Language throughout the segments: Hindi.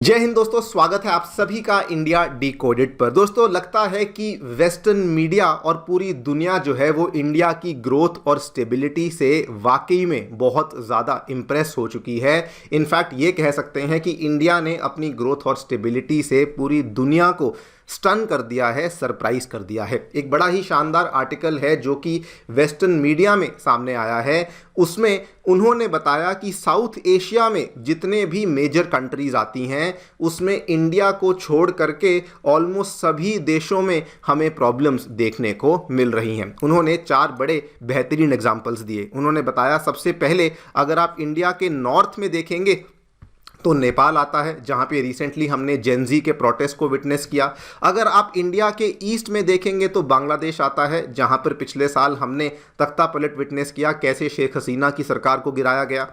जय हिंद दोस्तों, स्वागत है आप सभी का इंडिया डिकोडेड पर। दोस्तों, लगता है कि वेस्टर्न मीडिया और पूरी दुनिया जो है वो इंडिया की ग्रोथ और स्टेबिलिटी से वाकई में बहुत ज़्यादा इम्प्रेस हो चुकी है। इनफैक्ट ये कह सकते हैं कि इंडिया ने अपनी ग्रोथ और स्टेबिलिटी से पूरी दुनिया को स्टन कर दिया है, सरप्राइज कर दिया है। एक बड़ा ही शानदार आर्टिकल है जो कि वेस्टर्न मीडिया में सामने आया है। उसमें उन्होंने बताया कि साउथ एशिया में जितने भी मेजर कंट्रीज आती हैं उसमें इंडिया को छोड़ करके ऑलमोस्ट सभी देशों में हमें प्रॉब्लम्स देखने को मिल रही हैं। उन्होंने 4 बड़े बेहतरीन एग्जाम्पल्स दिए। उन्होंने बताया, सबसे पहले अगर आप इंडिया के नॉर्थ में देखेंगे तो नेपाल आता है, जहां पे रिसेंटली हमने जेनजी के प्रोटेस्ट को विटनेस किया। अगर आप इंडिया के ईस्ट में देखेंगे तो बांग्लादेश आता है, जहां पर पिछले साल हमने तख्ता पलट विटनेस किया, कैसे शेख हसीना की सरकार को गिराया गया।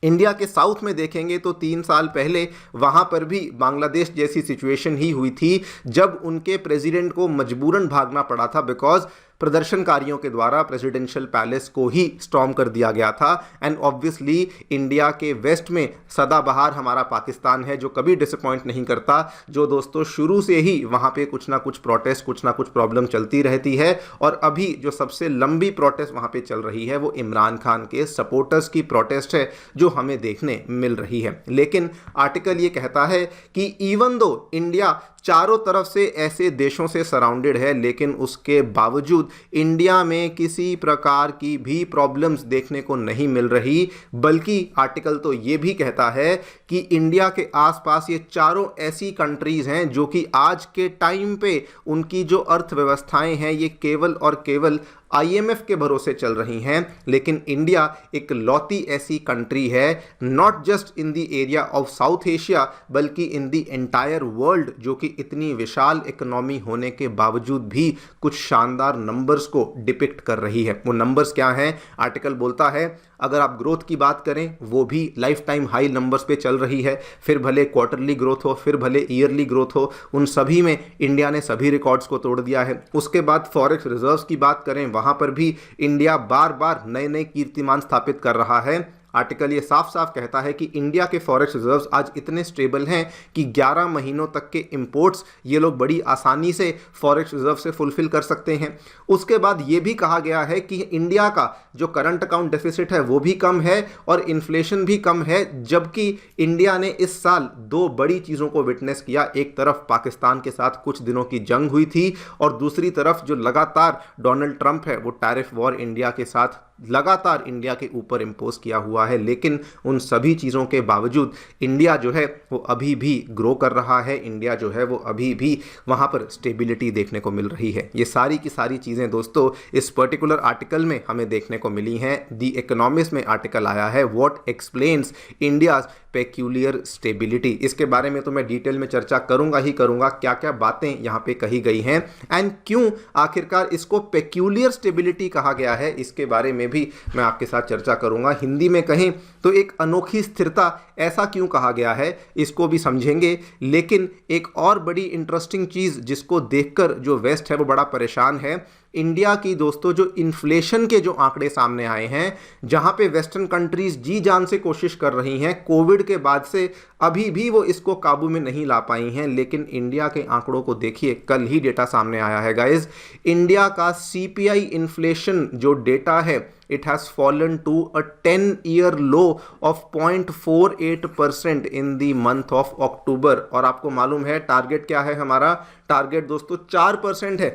इंडिया के साउथ में देखेंगे तो 3 साल पहले वहां पर भी बांग्लादेश जैसी सिचुएशन ही हुई थी, जब उनके प्रेसिडेंट को मजबूरन भागना पड़ा था बिकॉज प्रदर्शनकारियों के द्वारा प्रेसिडेंशियल पैलेस को ही स्टॉर्म कर दिया गया था। एंड ऑब्वियसली इंडिया के वेस्ट में सदाबहार हमारा पाकिस्तान है, जो कभी डिसअपॉइंट नहीं करता, जो दोस्तों शुरू से ही वहाँ पे कुछ ना कुछ प्रोटेस्ट, कुछ ना कुछ प्रॉब्लम चलती रहती है। और अभी जो सबसे लंबी प्रोटेस्ट वहाँ पे चल रही है वो इमरान खान के सपोर्टर्स की प्रोटेस्ट है, जो हमें देखने मिल रही है। लेकिन आर्टिकल ये कहता है कि इवन दो इंडिया चारों तरफ से ऐसे देशों से सराउंडेड है, लेकिन उसके बावजूद इंडिया में किसी प्रकार की भी प्रॉब्लम्स देखने को नहीं मिल रही। बल्कि आर्टिकल तो ये भी कहता है कि इंडिया के आसपास ये चारों ऐसी कंट्रीज हैं जो कि आज के टाइम पे उनकी जो अर्थव्यवस्थाएं हैं ये केवल और केवल IMF के भरोसे चल रही हैं। लेकिन इंडिया एक लौती ऐसी कंट्री है, not just in the area of south Asia बल्कि इन द एंटायर वर्ल्ड, जो कि इतनी विशाल इकोनॉमी होने के बावजूद भी कुछ शानदार नंबर्स को डिपिक्ट कर रही है। वो नंबर्स क्या हैं? आर्टिकल बोलता है, अगर आप ग्रोथ की बात करें वो भी लाइफ टाइम हाई नंबर्स पे चल रही है। फिर भले क्वार्टरली ग्रोथ हो, फिर भले ईयरली ग्रोथ हो, उन सभी में इंडिया ने सभी रिकॉर्ड्स को तोड़ दिया है। उसके बाद फॉरेक्स रिजर्व्स की बात करें, वहां पर भी इंडिया बार बार नए नए कीर्तिमान स्थापित कर रहा है। आर्टिकल ये साफ साफ कहता है कि इंडिया के फॉरेक्स रिजर्व्स आज इतने स्टेबल हैं कि 11 महीनों तक के इंपोर्ट्स ये लोग बड़ी आसानी से फॉरेक्स रिजर्व से फुलफिल कर सकते हैं। उसके बाद ये भी कहा गया है कि इंडिया का जो करंट अकाउंट डेफिसिट है वो भी कम है और इन्फ्लेशन भी कम है। जबकि इंडिया ने इस साल 2 बड़ी चीज़ों को विटनेस किया। एक तरफ पाकिस्तान के साथ कुछ दिनों की जंग हुई थी और दूसरी तरफ जो लगातार डोनाल्ड ट्रंप है वो टैरिफ वॉर इंडिया के साथ लगातार इंडिया के ऊपर इम्पोज किया हुआ है। लेकिन उन सभी चीज़ों के बावजूद इंडिया जो है वो अभी भी ग्रो कर रहा है। इंडिया जो है वो अभी भी वहाँ पर स्टेबिलिटी देखने को मिल रही है। ये सारी की सारी चीज़ें दोस्तों इस पर्टिकुलर आर्टिकल में हमें देखने को मिली हैं। दी इकोनॉमिस्ट में आर्टिकल आया है, what explains India's peculiar stability. इसके बारे में तो मैं डिटेल में चर्चा करूंगा ही करूंगा, क्या क्या बातें यहाँ पे कही गई हैं एंड क्यों आखिरकार इसको पेक्यूलियर स्टेबिलिटी कहा गया है, इसके बारे में भी मैं आपके साथ चर्चा करूंगा। हिंदी में कहें तो एक अनोखी स्थिरता, ऐसा क्यों कहा गया है इसको भी समझेंगे। लेकिन एक और बड़ी इंटरेस्टिंग चीज़ जिसको देखकर जो वेस्ट है वो बड़ा परेशान है, इंडिया की दोस्तों जो इन्फ्लेशन के जो आंकड़े सामने आए हैं, जहां पे वेस्टर्न कंट्रीज जी जान से कोशिश कर रही हैं, कोविड के बाद से अभी भी वो इसको काबू में नहीं ला पाई हैं। लेकिन इंडिया के आंकड़ों को देखिए, कल ही डेटा सामने आया है गाइज। इंडिया का CPI इन्फ्लेशन जो डेटा है, it has fallen to a 10-year low of 0.48% in the month of October। और आपको मालूम है टारगेट क्या है हमारा? टारगेट दोस्तों 4% है।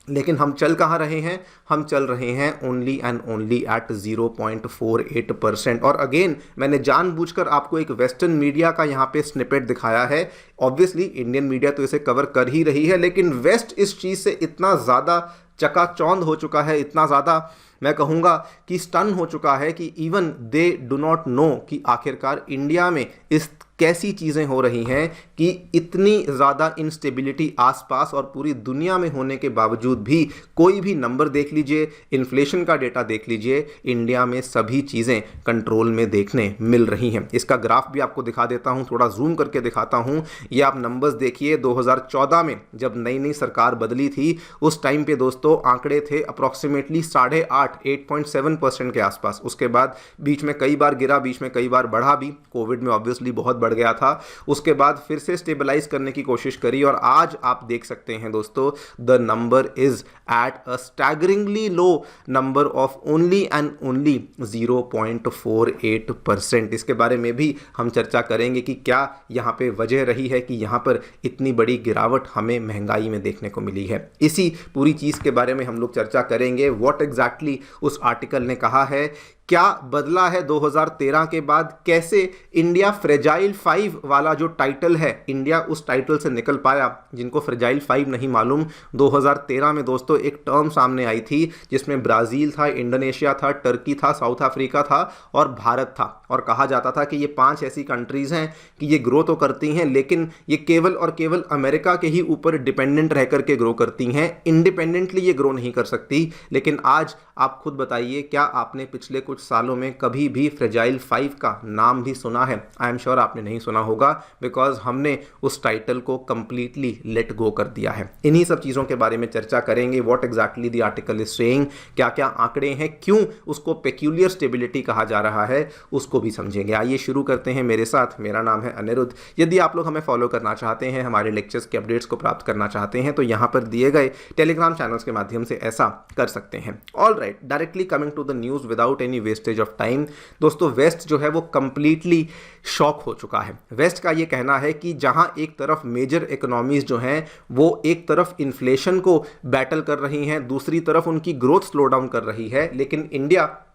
लेकिन हम चल कहाँ रहे हैं? हम चल रहे हैं ओनली एंड ओनली एट 0.48%। और अगेन मैंने जानबूझकर आपको एक वेस्टर्न मीडिया का यहाँ पे स्निपेट दिखाया है। ऑब्वियसली इंडियन मीडिया तो इसे कवर कर ही रही है, लेकिन वेस्ट इस चीज़ से इतना ज़्यादा चकाचौंध हो चुका है, इतना ज़्यादा मैं कहूँगा कि स्टन हो चुका है कि even they do not know कि आखिरकार इंडिया में इस कैसी चीज़ें हो रही हैं कि इतनी ज़्यादा इंस्टेबिलिटी आसपास और पूरी दुनिया में होने के बावजूद भी कोई भी नंबर देख लीजिए, इन्फ्लेशन का डेटा देख लीजिए, इंडिया में सभी चीज़ें कंट्रोल में देखने मिल रही हैं। इसका ग्राफ भी आपको दिखा देता हूं, थोड़ा जूम करके दिखाता हूं। ये आप नंबर्स देखिए, 2014 में जब नई नई सरकार बदली थी उस टाइम पे दोस्तों आंकड़े थे अप्रॉक्सीमेटली 8.5 8.7% के आसपास। उसके बाद बीच में कई बार गिरा, बीच में कई बार बढ़ा भी, कोविड में ऑब्वियसली बहुत बढ़ गया था। उसके बाद फिर से स्टेबलाइज करने की कोशिश करी और आज आप देख सकते हैं दोस्तों, the number is at a staggeringly low number of only and only 0.48%। इसके बारे में भी हम चर्चा करेंगे कि क्या यहाँ पे वजह रही है कि यहाँ पर इतनी बड़ी गिरावट हमें महंगाई में देखने को मिली है। इसी पूरी चीज़ के बारे में हम लोग चर्चा करेंगे। व्हाट एग्जैक्टली उस आर्टिकल ने कहा है, क्या बदला है 2013 के बाद, कैसे इंडिया फ्रेजाइल 5 वाला जो टाइटल है, इंडिया उस टाइटल से निकल पाया। जिनको फ्रेजाइल 5 नहीं मालूम, 2013 में दोस्तों एक टर्म सामने आई थी जिसमें ब्राज़ील था, इंडोनेशिया था, टर्की था, साउथ अफ्रीका था और भारत था। और कहा जाता था कि ये 5 ऐसी कंट्रीज़ हैं कि ये ग्रो तो करती हैं लेकिन ये केवल और केवल अमेरिका के ही ऊपर डिपेंडेंट रह करके ग्रो करती हैं, इंडिपेंडेंटली ये ग्रो नहीं कर सकती। लेकिन आज आप खुद बताइए, क्या आपने पिछले कुछ सालों में कभी भी फ्रेजाइल 5 का नाम भी सुना है? आई एम श्योर आपने नहीं सुना होगा, बिकॉज हमने उस टाइटल को कंप्लीटली लेट गो कर दिया है। इन्हीं सब चीज़ों के बारे में चर्चा करेंगे। What exactly the article is saying, क्या क्या आंकड़े हैं, क्यों उसको पेक्यूलियर स्टेबिलिटी कहा जा रहा है, उसको भी समझेंगे। आइए शुरू करते हैं मेरे साथ। मेरा नाम है अनिरुद्ध। यदि आप लोग हमें फॉलो करना चाहते हैं, हमारे लेक्चर्स के अपडेट्स को प्राप्त करना चाहते हैं, तो यहाँ पर दिए गए टेलीग्राम चैनल्स के माध्यम से ऐसा कर सकते हैं। All right, directly coming to the news without any wastage of time. दोस्तों, वेस्ट जो है वो कंप्लीटली शॉक हो चुका है। वेस्ट का ये कहना है कि जहां एक तरफ मेजर इकोनॉमीज जो हैं वो एक तरफ इन्फ्लेशन को बैटल कर रही हैं, दूसरी तरफ उनकी ग्रोथ स्लो डाउन कर रही है, लेकिन इंडिया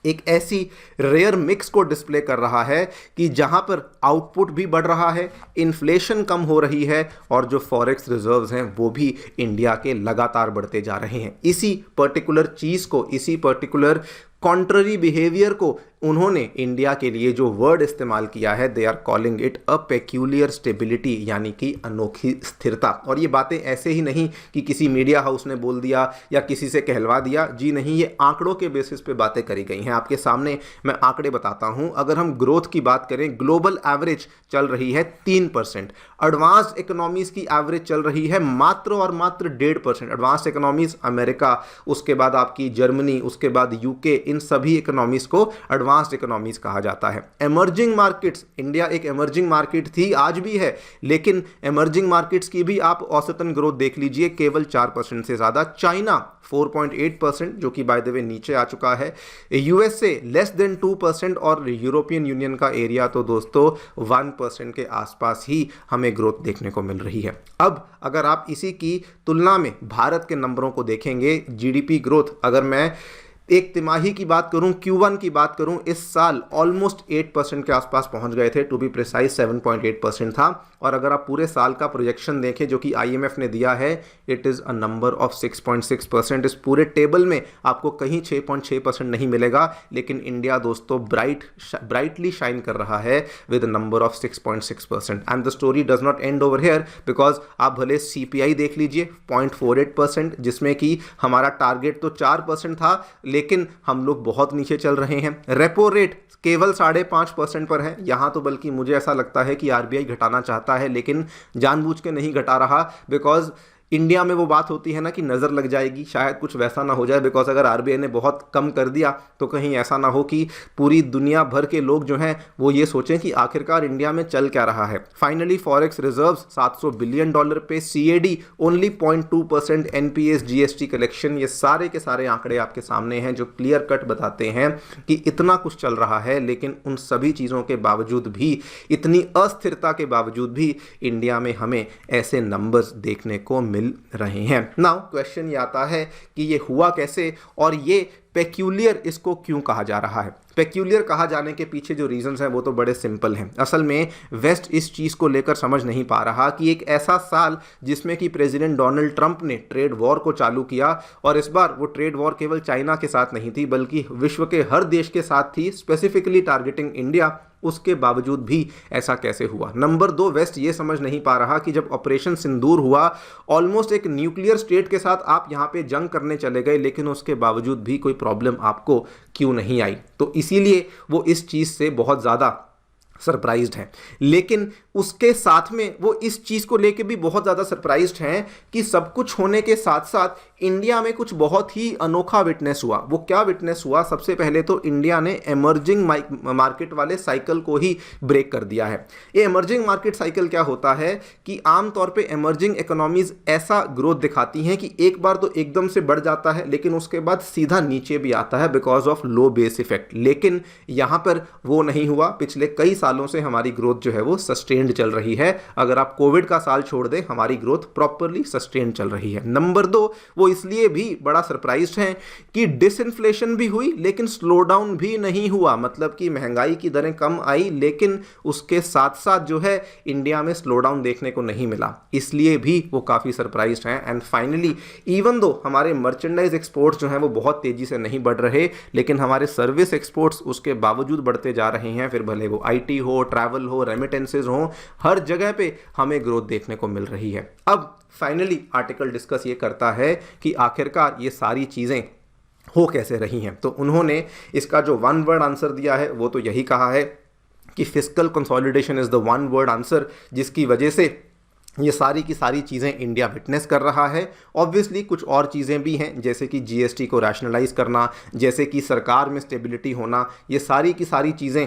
एक ऐसी रेयर मिक्स को डिस्प्ले कर रहा है कि जहां पर आउटपुट भी बढ़ रहा है, इन्फ्लेशन कम हो रही है और जो फॉरेक्स रिजर्व्स हैं वो भी इंडिया के लगातार बढ़ते जा रहे हैं। इसी पर्टिकुलर चीज़ को, इसी पर्टिकुलर कॉन्ट्ररी बिहेवियर को उन्होंने इंडिया के लिए जो वर्ड इस्तेमाल किया है, they are calling it a peculiar stability, यानी कि अनोखी स्थिरता। और ये बातें ऐसे ही नहीं कि किसी मीडिया हाउस ने बोल दिया या किसी से कहलवा दिया, जी नहीं, ये आंकड़ों के बेसिस पे बातें करी गई हैं। आपके सामने मैं आंकड़े बताता हूं। अगर हम ग्रोथ की बात करें, ग्लोबल एवरेज चल रही है 3%, एडवांस्ड इकोनॉमीज की एवरेज चल रही है मात्र और मात्र 1.5%। एडवांस्ड इकोनॉमीज अमेरिका, उसके बाद आपकी जर्मनी, उसके बाद यूके, इन सभी इकोनॉमीज को एडवांस्ड इकोनॉमीज कहा जाता है। इमर्जिंग मार्केट्स, इंडिया एक इमर्जिंग मार्केट थी, आज भी है, लेकिन इमर्जिंग मार्केट्स की भी आप औसतन ग्रोथ देख लीजिए, केवल 4% से ज़्यादा। चाइना 4.8%, जो कि बाय द वे नीचे आ चुका है। यूएसए लेस देन 2% और यूरोपियन यूनियन का एरिया तो दोस्तों 1% के आसपास ही हमें ग्रोथ देखने को मिल रही है। अब अगर आप इसी की तुलना में भारत के नंबरों को देखेंगे, जीडीपी ग्रोथ, अगर मैं एक तिमाही की बात करूं, Q1 की बात करूं, इस साल ऑलमोस्ट 8% के आसपास पहुंच गए थे, टू बी प्रिसाइज 7.8% था। और अगर आप पूरे साल का प्रोजेक्शन देखें जो कि IMF ने दिया है, it is a number of 6.6%। इस पूरे टेबल में आपको कहीं 6.6% नहीं मिलेगा, लेकिन इंडिया दोस्तों ब्राइटली शाइन कर रहा है with number of 6.6%। And the story does not and over here, because आप भले CPI देख लीजिए 0.48%, जिसमें कि हमारा टारगेट तो 4% था, लेकिन हम लोग बहुत नीचे चल रहे हैं। रेपो रेट केवल 5.5% पर है। यहाँ तो बल्कि मुझे ऐसा लगता है कि RBI घटाना चाहता है, लेकिन जानबूझ के नहीं घटा रहा, बिकॉज इंडिया में वो बात होती है ना कि नज़र लग जाएगी, शायद कुछ वैसा ना हो जाए। बिकॉज अगर RBI ने बहुत कम कर दिया तो कहीं ऐसा ना हो कि पूरी दुनिया भर के लोग जो हैं वो ये सोचें कि आखिरकार इंडिया में चल क्या रहा है। फाइनली फॉरेक्स रिजर्व्स $700 बिलियन पे, CAD only 0.2%, NPS, GST collection, ये सारे के सारे आंकड़े आपके सामने हैं जो क्लियर कट बताते हैं कि इतना कुछ चल रहा है। लेकिन उन सभी चीज़ों के बावजूद भी, इतनी अस्थिरता के बावजूद भी इंडिया में हमें ऐसे नंबर्स देखने को मिल रहे हैं। नाउ क्वेश्चन ये आता है कि ये हुआ कैसे और ये पेक्यूलियर इसको क्यों कहा जा रहा है। पेक्यूलियर कहा जाने के पीछे जो रीजंस हैं वो तो बड़े सिंपल हैं। असल में वेस्ट इस चीज़ को लेकर समझ नहीं पा रहा कि एक ऐसा साल जिसमें कि प्रेसिडेंट डोनाल्ड ट्रंप ने ट्रेड वॉर को चालू किया, और इस बार वो ट्रेड वॉर केवल चाइना के साथ नहीं थी बल्कि विश्व के हर देश के साथ थी, स्पेसिफिकली टारगेटिंग इंडिया, उसके बावजूद भी ऐसा कैसे हुआ। नंबर 2, वेस्ट ये समझ नहीं पा रहा कि जब ऑपरेशन सिंदूर हुआ, ऑलमोस्ट एक न्यूक्लियर स्टेट के साथ आप यहाँ पे जंग करने चले गए, लेकिन उसके बावजूद भी कोई प्रॉब्लम आपको क्यों नहीं आई। तो इसीलिए वो इस चीज़ से बहुत ज़्यादा सरप्राइज्ड हैं। लेकिन उसके साथ में वो इस चीज़ को लेके भी बहुत ज़्यादा सरप्राइज्ड हैं कि सब कुछ होने के साथ साथ इंडिया में कुछ बहुत ही अनोखा विटनेस हुआ। वो क्या विटनेस हुआ? सबसे पहले तो इंडिया ने एमर्जिंग मार्केट वाले साइकिल को ही ब्रेक कर दिया है। ये एमर्जिंग मार्केट साइकिल क्या होता है कि आमतौर पे एमर्जिंग इकोनॉमीज ऐसा ग्रोथ दिखाती हैं कि एक बार तो एकदम से बढ़ जाता है लेकिन उसके बाद सीधा नीचे भी आता है because of low base effect. लेकिन यहाँ पर वो नहीं हुआ। पिछले कई सालों से हमारी ग्रोथ जो है वो सस्टेन्ड चल रही है। अगर आप कोविड का साल छोड़ दें, हमारी ग्रोथ प्रॉपरली सस्टेन्ड चल रही है। नंबर 2, वो इसलिए भी बड़ा सरप्राइज्ड हैं कि डिसइंफ्लेशन भी हुई लेकिन स्लो डाउन भी नहीं हुआ। मतलब कि महंगाई की दरें कम आई लेकिन उसके साथ साथ जो है इंडिया में स्लो डाउन देखने को नहीं मिला, इसलिए भी वो काफ़ी सरप्राइज्ड हैं। एंड फाइनली इवन दो हमारे मर्चेंडाइज एक्सपोर्ट्स जो हैं वो बहुत तेज़ी से नहीं बढ़ रहे, लेकिन हमारे सर्विस एक्सपोर्ट्स उसके बावजूद बढ़ते जा रहे हैं। फिर भले वो आईटी हो, ट्रैवल हो, रेमिटेंसेज हो, हर जगह पे हमें ग्रोथ देखने को मिल रही है। अब फाइनली आर्टिकल डिस्कस ये करता है कि आखिरकार ये सारी चीज़ें हो कैसे रही हैं। तो उन्होंने इसका जो वन वर्ड आंसर दिया है वो तो यही कहा है कि fiscal consolidation is the one word answer, जिसकी वजह से ये सारी की सारी चीज़ें इंडिया विटनेस कर रहा है। ऑब्वियसली कुछ और चीज़ें भी हैं जैसे कि जीएसटी को रैशनलाइज करना, जैसे कि सरकार में स्टेबिलिटी होना, ये सारी की सारी चीज़ें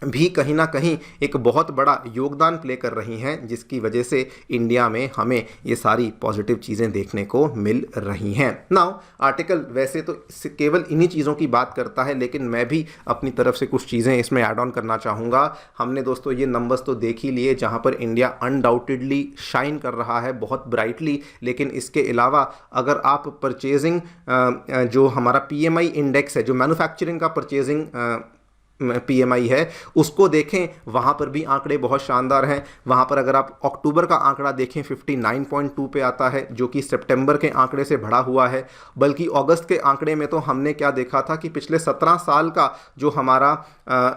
भी कहीं ना कहीं एक बहुत बड़ा योगदान प्ले कर रही हैं, जिसकी वजह से इंडिया में हमें ये सारी पॉजिटिव चीज़ें देखने को मिल रही हैं। नाउ आर्टिकल वैसे तो केवल इन्हीं चीज़ों की बात करता है, लेकिन मैं भी अपनी तरफ से कुछ चीज़ें इसमें ऐड ऑन करना चाहूँगा। हमने दोस्तों ये नंबर्स तो देख ही लिए जहाँ पर इंडिया अनडाउटेडली शाइन कर रहा है बहुत ब्राइटली, लेकिन इसके अलावा अगर आप परचेजिंग जो हमारा PMI इंडेक्स है, जो मैन्युफैक्चरिंग का परचेजिंग PMI है, उसको देखें, वहाँ पर भी आंकड़े बहुत शानदार हैं। वहाँ पर अगर आप अक्टूबर का आंकड़ा देखें 59.2 पे आता है, जो कि सितंबर के आंकड़े से बढ़ा हुआ है। बल्कि अगस्त के आंकड़े में तो हमने क्या देखा था कि पिछले 17 साल का जो हमारा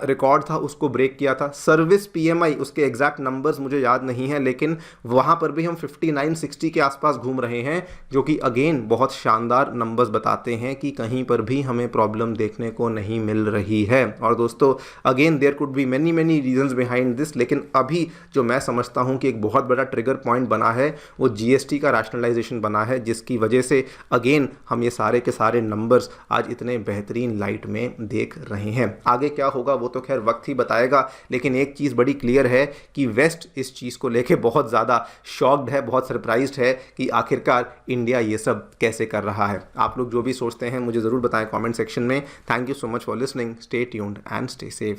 रिकॉर्ड था उसको ब्रेक किया था। सर्विस PMI, उसके एग्जैक्ट नंबर्स मुझे याद नहीं है, लेकिन वहाँ पर भी हम 59-60 के आसपास घूम रहे हैं, जो कि अगेन बहुत शानदार नंबर्स बताते हैं कि कहीं पर भी हमें प्रॉब्लम देखने को नहीं मिल रही है। और दोस्तों again there could be many reasons behind this, लेकिन अभी जो मैं समझता हूं कि एक बहुत बड़ा ट्रिगर पॉइंट बना है वो GST का रैशनलाइजेशन बना है, जिसकी वजह से अगेन हम ये सारे के सारे नंबर्स आज इतने बेहतरीन लाइट में देख रहे हैं। आगे क्या होगा वो तो खैर वक्त ही बताएगा, लेकिन एक चीज़ बड़ी क्लियर है कि वेस्ट इस चीज़ को लेके बहुत ज़्यादा शॉक्ड है, बहुत सरप्राइज्ड है कि आखिरकार इंडिया ये सब कैसे कर रहा है। आप लोग जो भी सोचते हैं मुझे ज़रूर बताएं कमेंट सेक्शन में। Thank you so much for listening. Stay tuned and stay safe.